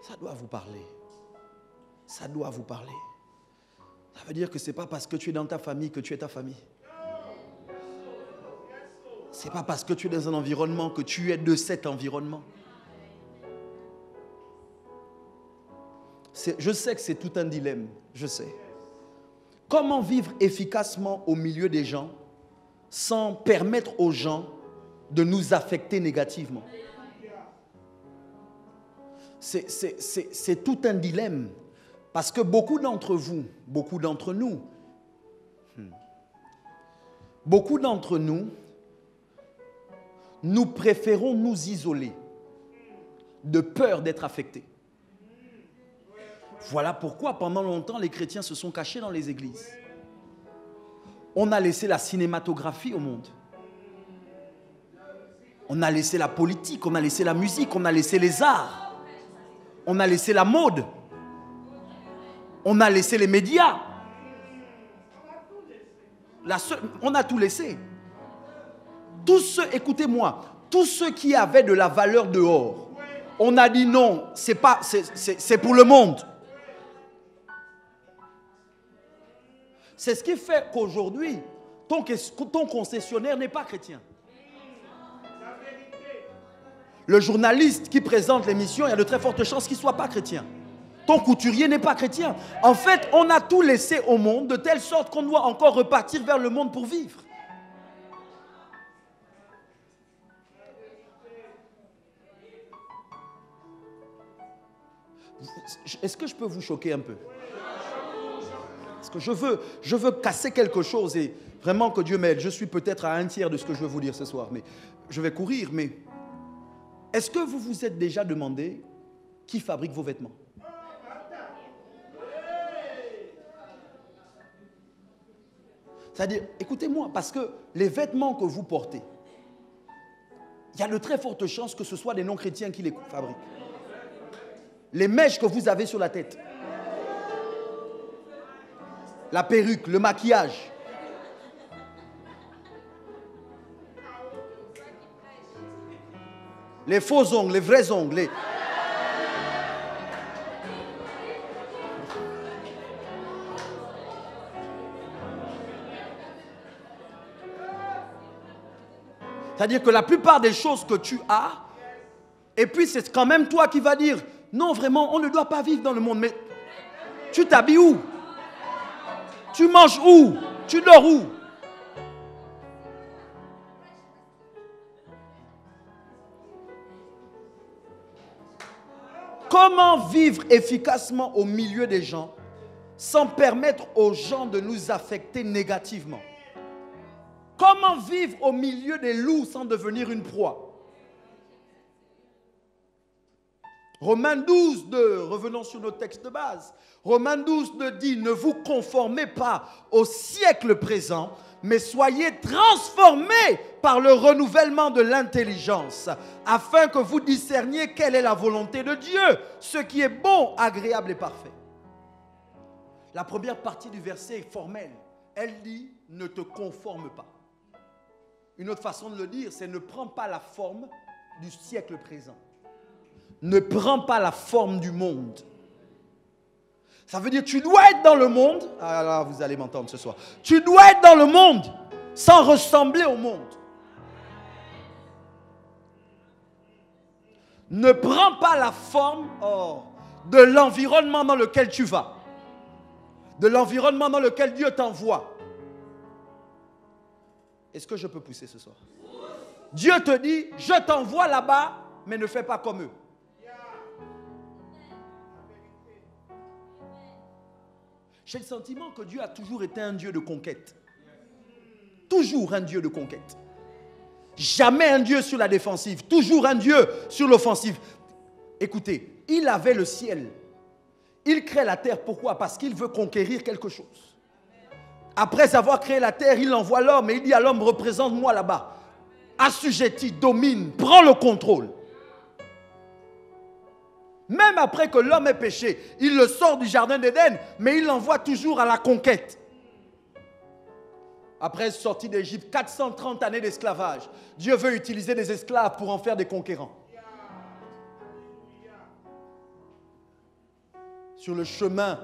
Ça doit vous parler. Ça doit vous parler. Ça veut dire que ce n'est pas parce que tu es dans ta famille que tu es ta famille. Ce n'est pas parce que tu es dans un environnement que tu es de cet environnement. Je sais que c'est tout un dilemme, je sais. Comment vivre efficacement au milieu des gens sans permettre aux gens de nous affecter négativement? C'est tout un dilemme. Parce que beaucoup d'entre vous, beaucoup d'entre nous, nous préférons nous isoler de peur d'être affectés. Voilà pourquoi pendant longtemps les chrétiens se sont cachés dans les églises. On a laissé la cinématographie au monde. On a laissé la politique, on a laissé la musique, on a laissé les arts. On a laissé la mode. On a laissé les médias. On a tout laissé. Tous ceux, écoutez-moi, tous ceux qui avaient de la valeur dehors, on a dit non, c'est pour le monde. C'est ce qui fait qu'aujourd'hui, ton concessionnaire n'est pas chrétien. Le journaliste qui présente l'émission, il y a de très fortes chances qu'il ne soit pas chrétien. Ton couturier n'est pas chrétien. En fait, on a tout laissé au monde de telle sorte qu'on doit encore repartir vers le monde pour vivre. Est-ce que je peux vous choquer un peu? Parce que je veux casser quelque chose et vraiment que Dieu m'aide. Je suis peut-être à un tiers de ce que je veux vous dire ce soir, mais je vais courir. Mais est-ce que vous vous êtes déjà demandé qui fabrique vos vêtements? C'est-à-dire, écoutez-moi, parce que les vêtements que vous portez, il y a de très fortes chances que ce soit des non-chrétiens qui les fabriquent. Les mèches que vous avez sur la tête, la perruque, le maquillage, les faux ongles, les vrais ongles, c'est-à-dire que la plupart des choses que tu as, et puis c'est quand même toi qui vas dire, non vraiment, on ne doit pas vivre dans le monde, mais tu t'habilles où? Tu manges où? Tu dors où? Comment vivre efficacement au milieu des gens sans permettre aux gens de nous affecter négativement? Comment vivre au milieu des loups sans devenir une proie? Romains 12, 2, revenons sur nos textes de base. Romains 12, 2 dit, ne vous conformez pas au siècle présent, mais soyez transformés par le renouvellement de l'intelligence, afin que vous discerniez quelle est la volonté de Dieu, ce qui est bon, agréable et parfait. La première partie du verset est formelle. Elle dit, ne te conforme pas. Une autre façon de le dire, c'est ne prends pas la forme du siècle présent. Ne prends pas la forme du monde. Ça veut dire, tu dois être dans le monde. Ah là, vous allez m'entendre ce soir. Tu dois être dans le monde sans ressembler au monde. Ne prends pas la forme de l'environnement dans lequel tu vas. De l'environnement dans lequel Dieu t'envoie. Est-ce que je peux pousser ce soir? Dieu te dit, je t'envoie là-bas, mais ne fais pas comme eux. J'ai le sentiment que Dieu a toujours été un Dieu de conquête. Toujours un Dieu de conquête. Jamais un Dieu sur la défensive, toujours un Dieu sur l'offensive. Écoutez, il avait le ciel. Il crée la terre. Pourquoi? Parce qu'il veut conquérir quelque chose. Après avoir créé la terre, il envoie l'homme et il dit à l'homme, représente-moi là-bas. Assujetis, domine, prends le contrôle. Même après que l'homme ait péché, il le sort du jardin d'Éden, mais il l'envoie toujours à la conquête. Après sortie d'Égypte, 430 années d'esclavage, Dieu veut utiliser des esclaves pour en faire des conquérants. Sur le chemin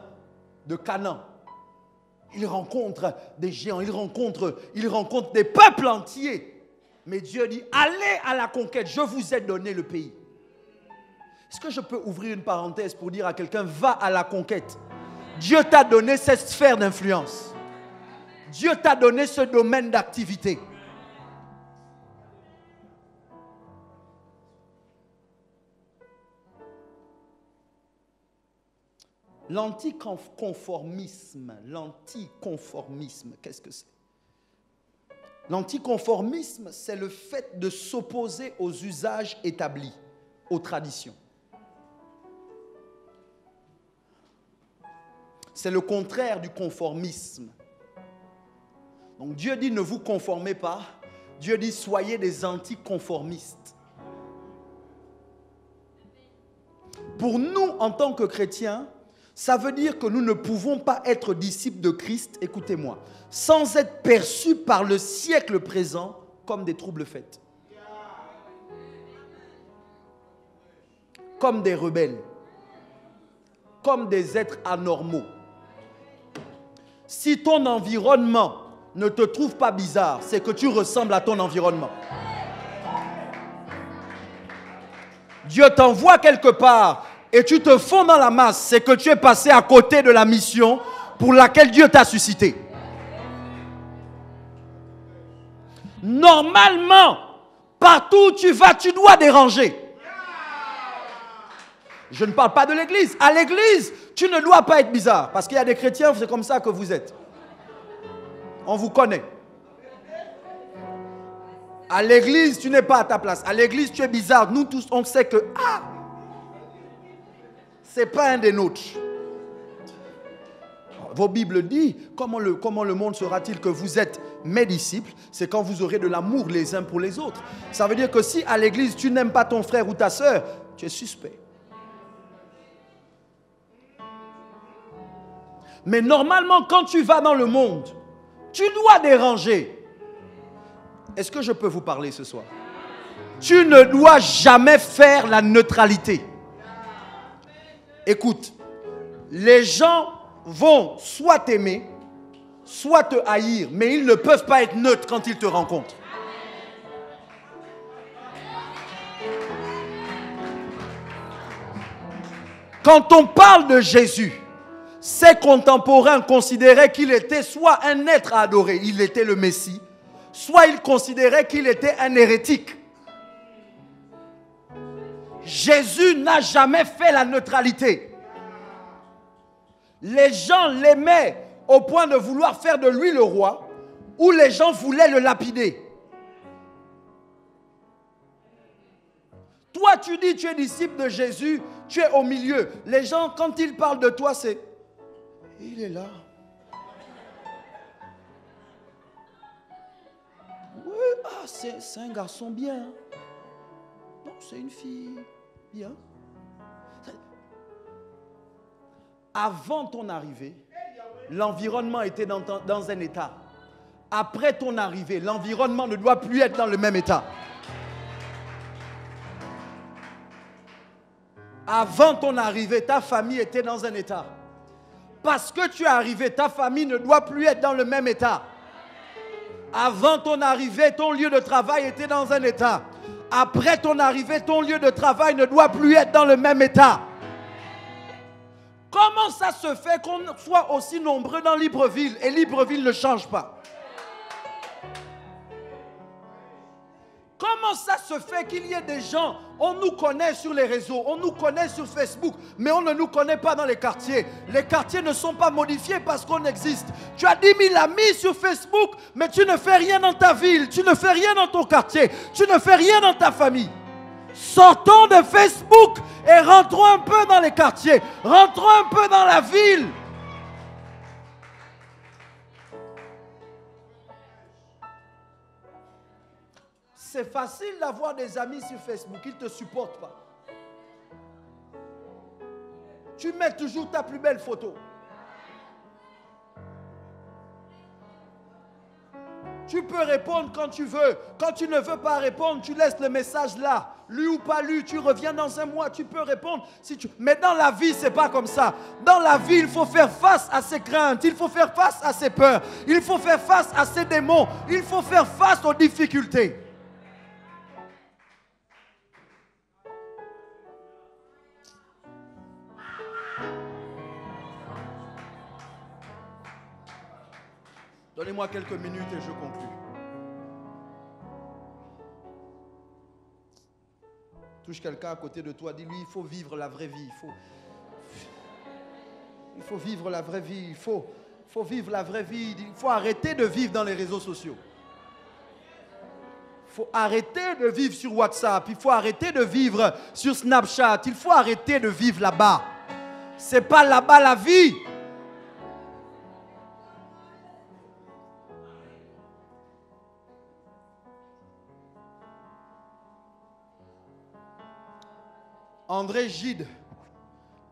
de Canaan, il rencontre des géants, il rencontre des peuples entiers. Mais Dieu dit, allez à la conquête, je vous ai donné le pays. Est-ce que je peux ouvrir une parenthèse pour dire à quelqu'un, va à la conquête? Dieu t'a donné cette sphère d'influence. Dieu t'a donné ce domaine d'activité. L'anticonformisme, qu'est-ce que c'est? L'anticonformisme, c'est le fait de s'opposer aux usages établis, aux traditions. C'est le contraire du conformisme. Donc Dieu dit ne vous conformez pas. Dieu dit soyez des anticonformistes. Pour nous, en tant que chrétiens, ça veut dire que nous ne pouvons pas être disciples de Christ, écoutez-moi, sans être perçus par le siècle présent comme des troubles faits. Comme des rebelles. Comme des êtres anormaux. Si ton environnement ne te trouve pas bizarre, c'est que tu ressembles à ton environnement. Dieu t'envoie quelque part et tu te fonds dans la masse, c'est que tu es passé à côté de la mission pour laquelle Dieu t'a suscité. Normalement, partout où tu vas, tu dois déranger. Je ne parle pas de l'église. À l'église, tu ne dois pas être bizarre. Parce qu'il y a des chrétiens, c'est comme ça que vous êtes. On vous connaît. À l'église, tu n'es pas à ta place. À l'église, tu es bizarre. Nous tous, on sait que c'est pas un des nôtres. Vos Bibles disent, comment le monde saura-t-il que vous êtes mes disciples? C'est quand vous aurez de l'amour les uns pour les autres. Ça veut dire que si à l'église, tu n'aimes pas ton frère ou ta sœur, tu es suspect. Mais normalement, quand tu vas dans le monde, tu dois déranger. Est-ce que je peux vous parler ce soir? Tu ne dois jamais faire la neutralité. Écoute, les gens vont soit t'aimer, soit te haïr, mais ils ne peuvent pas être neutres quand ils te rencontrent. Quand on parle de Jésus, ses contemporains considéraient qu'il était soit un être à adorer, il était le Messie, soit ils considéraient qu'il était un hérétique. Jésus n'a jamais fait la neutralité. Les gens l'aimaient au point de vouloir faire de lui le roi, ou les gens voulaient le lapider. Toi, tu dis tu es disciple de Jésus, tu es au milieu. Les gens, quand ils parlent de toi, c'est... Il est là. Oui, c'est un garçon bien. Non, c'est une fille bien. Avant ton arrivée, l'environnement était dans un état. Après ton arrivée, l'environnement ne doit plus être dans le même état. Avant ton arrivée, ta famille était dans un état. Parce que tu es arrivé, ta famille ne doit plus être dans le même état. Avant ton arrivée, ton lieu de travail était dans un état. Après ton arrivée, ton lieu de travail ne doit plus être dans le même état. Comment ça se fait qu'on soit aussi nombreux dans Libreville et Libreville ne change pas? Comment Comment ça se fait qu'il y ait des gens, on nous connaît sur les réseaux, on nous connaît sur Facebook, mais on ne nous connaît pas dans les quartiers. Les quartiers ne sont pas modifiés parce qu'on existe. Tu as 10 000 amis sur Facebook, mais tu ne fais rien dans ta ville, tu ne fais rien dans ton quartier, tu ne fais rien dans ta famille. Sortons de Facebook et rentrons un peu dans les quartiers, rentrons un peu dans la ville. C'est facile d'avoir des amis sur Facebook, ils ne te supportent pas. Tu mets toujours ta plus belle photo. Tu peux répondre quand tu veux. Quand tu ne veux pas répondre, tu laisses le message là. Lu ou pas lu, tu reviens dans un mois, tu peux répondre. Mais dans la vie, ce n'est pas comme ça. Dans la vie, il faut faire face à ses craintes. Il faut faire face à ses peurs. Il faut faire face à ses démons. Il faut faire face aux difficultés. Donnez-moi quelques minutes et je conclue. Touche quelqu'un à côté de toi, dis-lui, il faut vivre la vraie vie. Il faut vivre la vraie vie. Il faut vivre la vraie vie. Il faut arrêter de vivre dans les réseaux sociaux. Il faut arrêter de vivre sur WhatsApp. Il faut arrêter de vivre sur Snapchat. Il faut arrêter de vivre là-bas. Ce n'est pas là-bas la vie. André Gide,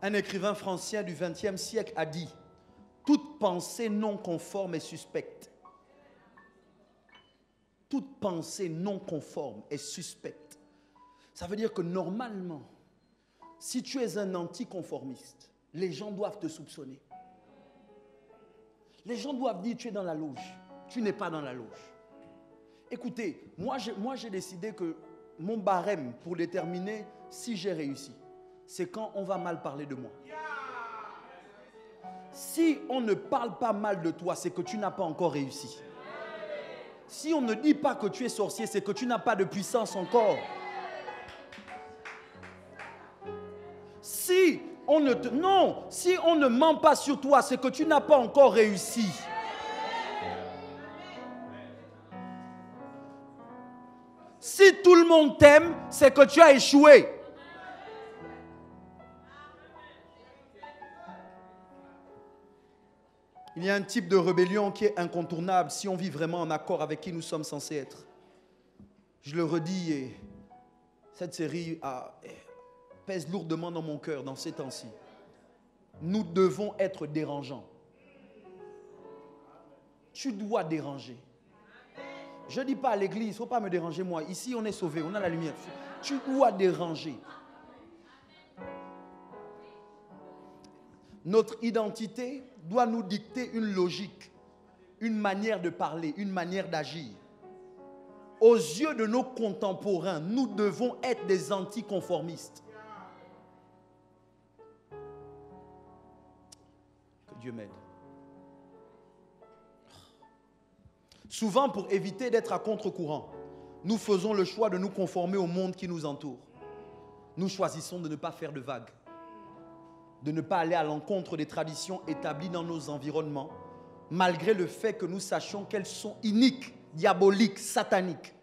un écrivain français du XXe siècle, a dit « Toute pensée non conforme est suspecte. » Toute pensée non conforme est suspecte. Ça veut dire que normalement, si tu es un anticonformiste, les gens doivent te soupçonner. Les gens doivent dire « Tu es dans la loge. » Tu n'es pas dans la loge. Écoutez, moi j'ai décidé que mon barème pour déterminer si j'ai réussi, c'est quand on va mal parler de moi. Si on ne parle pas mal de toi, c'est que tu n'as pas encore réussi. Si on ne dit pas que tu es sorcier, c'est que tu n'as pas de puissance encore. Si on ne ment pas sur toi, c'est que tu n'as pas encore réussi. Si tout le monde t'aime, c'est que tu as échoué. Il y a un type de rébellion qui est incontournable si on vit vraiment en accord avec qui nous sommes censés être. Je le redis, et cette série pèse lourdement dans mon cœur dans ces temps-ci. Nous devons être dérangeants. Tu dois déranger. Je ne dis pas à l'église, il ne faut pas me déranger moi. Ici, on est sauvés, on a la lumière. Tu dois déranger. Notre identité doit nous dicter une logique, une manière de parler, une manière d'agir. Aux yeux de nos contemporains, nous devons être des anticonformistes. Que Dieu m'aide. Souvent, pour éviter d'être à contre-courant, nous faisons le choix de nous conformer au monde qui nous entoure. Nous choisissons de ne pas faire de vagues, de ne pas aller à l'encontre des traditions établies dans nos environnements, malgré le fait que nous sachions qu'elles sont iniques, diaboliques, sataniques.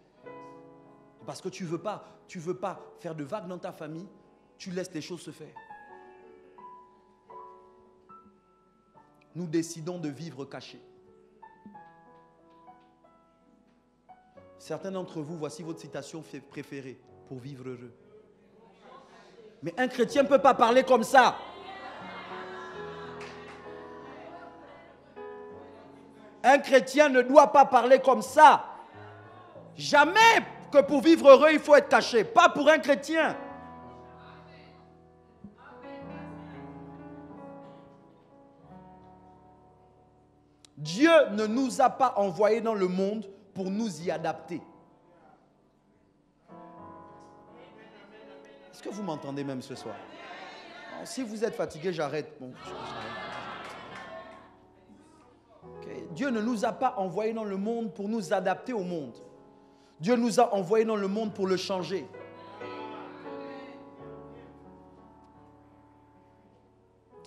Parce que tu veux pas faire de vagues dans ta famille, tu laisses les choses se faire. Nous décidons de vivre cachés. Certains d'entre vous, voici votre citation préférée pour vivre heureux. Mais un chrétien ne peut pas parler comme ça. Un chrétien ne doit pas parler comme ça. Jamais que pour vivre heureux, il faut être caché. Pas pour un chrétien. Dieu ne nous a pas envoyés dans le monde pour nous y adapter. Est-ce que vous m'entendez même ce soir? Alors, si vous êtes fatigué, j'arrête. Bon, okay. Dieu ne nous a pas envoyés dans le monde pour nous adapter au monde. Dieu nous a envoyés dans le monde pour le changer.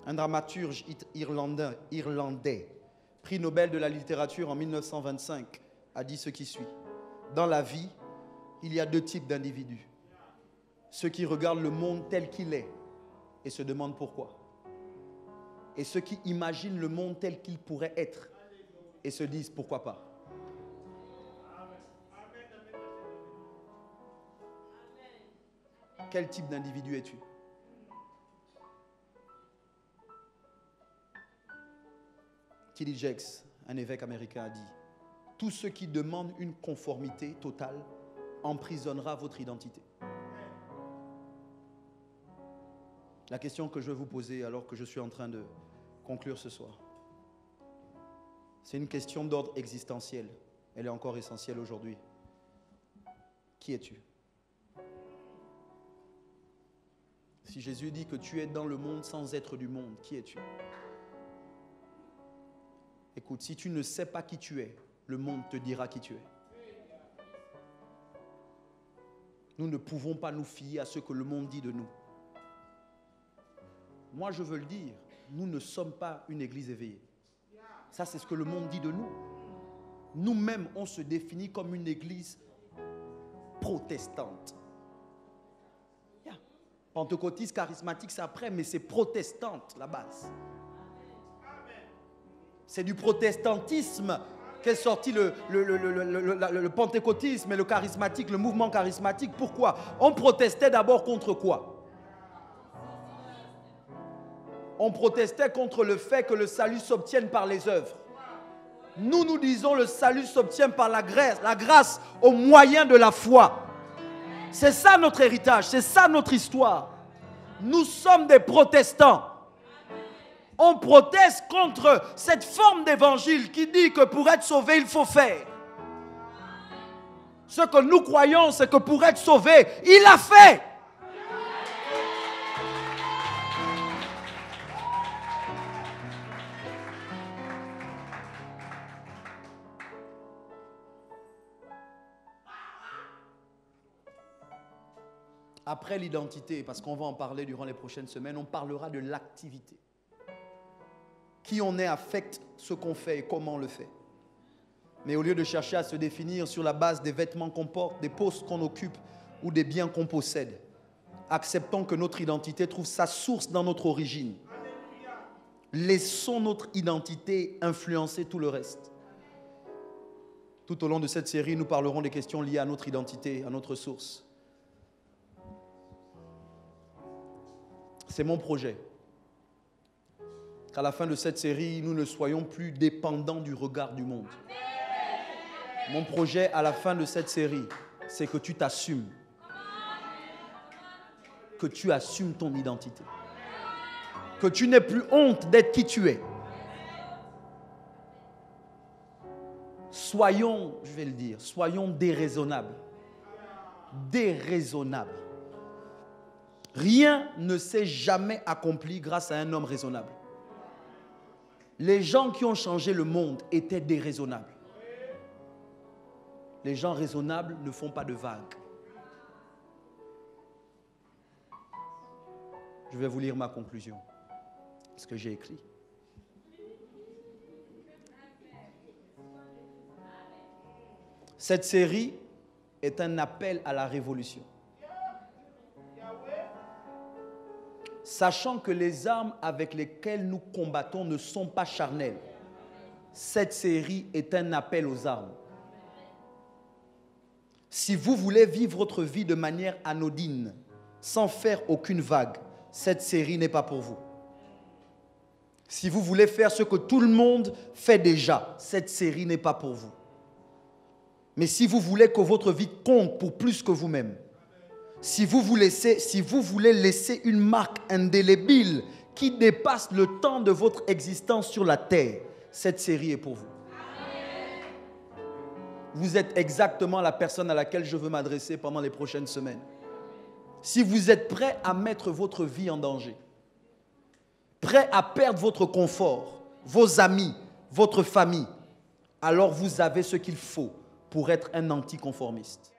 Un dramaturge irlandais, prix Nobel de la littérature en 1925, a dit ce qui suit. Dans la vie, il y a deux types d'individus. Ceux qui regardent le monde tel qu'il est et se demandent pourquoi. Et ceux qui imaginent le monde tel qu'il pourrait être et se disent pourquoi pas. Quel type d'individu es-tu? T.D. Jakes, un évêque américain, a dit « Tout ce qui demande une conformité totale emprisonnera votre identité. » La question que je vais vous poser alors que je suis en train de conclure ce soir, c'est une question d'ordre existentiel. Elle est encore essentielle aujourd'hui. Qui es-tu? Si Jésus dit que tu es dans le monde sans être du monde, qui es-tu? Écoute, si tu ne sais pas qui tu es, le monde te dira qui tu es. Nous ne pouvons pas nous fier à ce que le monde dit de nous. Moi, je veux le dire, nous ne sommes pas une église éveillée. Ça, c'est ce que le monde dit de nous. Nous-mêmes, on se définit comme une église protestante. Pentecôtiste, charismatique, c'est après, mais c'est protestante, la base. C'est du protestantisme qu'est sorti le pentecôtisme et le charismatique, le mouvement charismatique. Pourquoi? On protestait d'abord contre quoi? On protestait contre le fait que le salut s'obtienne par les œuvres. Nous, nous disons le salut s'obtient par la grâce au moyen de la foi. C'est ça notre héritage, c'est ça notre histoire. Nous sommes des protestants. On proteste contre cette forme d'évangile qui dit que pour être sauvé, il faut faire. Ce que nous croyons, c'est que pour être sauvé, il a fait. Après l'identité, parce qu'on va en parler durant les prochaines semaines, on parlera de l'activité. Qui on est affecte ce qu'on fait et comment on le fait. Mais au lieu de chercher à se définir sur la base des vêtements qu'on porte, des postes qu'on occupe ou des biens qu'on possède, acceptons que notre identité trouve sa source dans notre origine. Laissons notre identité influencer tout le reste. Tout au long de cette série, nous parlerons des questions liées à notre identité, à notre source. C'est mon projet. Qu'à la fin de cette série, nous ne soyons plus dépendants du regard du monde. Mon projet à la fin de cette série, c'est que tu t'assumes. Que tu assumes ton identité. Que tu n'aies plus honte d'être qui tu es. Soyons, je vais le dire, soyons déraisonnables. Déraisonnables. Rien ne s'est jamais accompli grâce à un homme raisonnable. Les gens qui ont changé le monde étaient déraisonnables. Les gens raisonnables ne font pas de vagues. Je vais vous lire ma conclusion, ce que j'ai écrit. Cette série est un appel à la révolution. Sachant que les armes avec lesquelles nous combattons ne sont pas charnelles, cette série est un appel aux armes. Si vous voulez vivre votre vie de manière anodine, sans faire aucune vague, cette série n'est pas pour vous. Si vous voulez faire ce que tout le monde fait déjà, cette série n'est pas pour vous. Mais si vous voulez que votre vie compte pour plus que vous-même, si vous voulez laisser une marque indélébile qui dépasse le temps de votre existence sur la terre, cette série est pour vous. Vous êtes exactement la personne à laquelle je veux m'adresser pendant les prochaines semaines. Si vous êtes prêt à mettre votre vie en danger, prêt à perdre votre confort, vos amis, votre famille, alors vous avez ce qu'il faut pour être un anticonformiste.